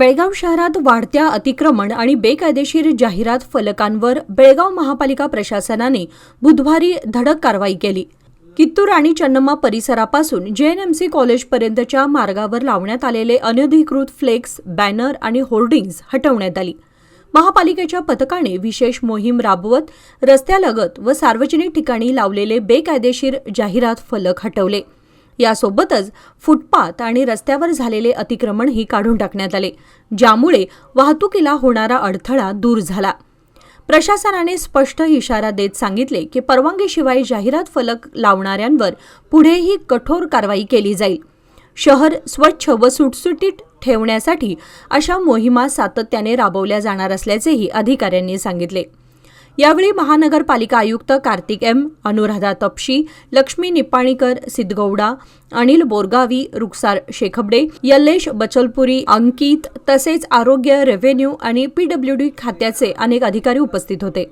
बेळगाव शहरात वाढत्या अतिक्रमण आणि बेकायदेशीर जाहिरात फलकांवर बेळगाव महापालिका प्रशासनाने बुधवारी धडक कारवाई केली। कित्तूर आणि चन्नम्मा परिसरापासून जेएनएमसी कॉलेजपर्यंतच्या मार्गावर लावण्यात आलेले अनधिकृत फ्लेक्स, बॅनर आणि होर्डिंग्ज हटवण्यात आली। महापालिकेच्या पथकाने विशेष मोहीम राबवत रस्त्यालगत व सार्वजनिक ठिकाणी लावलेले बेकायदेशीर जाहिरात फलक हटवले। यासोबतच फुटपाथ आणि रस्त्यावर झालेले अतिक्रमणही काढून टाकण्यात आले, ज्यामुळे वाहतुकीला होणारा अडथळा दूर झाला। प्रशासनाने स्पष्ट इशारा देत सांगितले की परवानगीशिवाय जाहिरात फलक लावणाऱ्यांवर पुढेही कठोर कारवाई केली जाईल। शहर स्वच्छ व सुटसुटीत ठेवण्यासाठी अशा मोहिमा सातत्याने राबवल्या जाणार असल्याचेही अधिकाऱ्यांनी सांगितले। यावेळी महानगरपालिका आयुक्त कार्तिक एम, अनुराधा तपशी, लक्ष्मी निप्पाणीकर, सिद्धगौडा, अनिल बोरगावी, रुखसार शेखबडे, यल्लेश बचलपुरी, अंकित तसेच आरोग्य, रेव्हेन्यू आणि पीडब्ल्यूडी खात्याचे अनेक अधिकारी उपस्थित होते।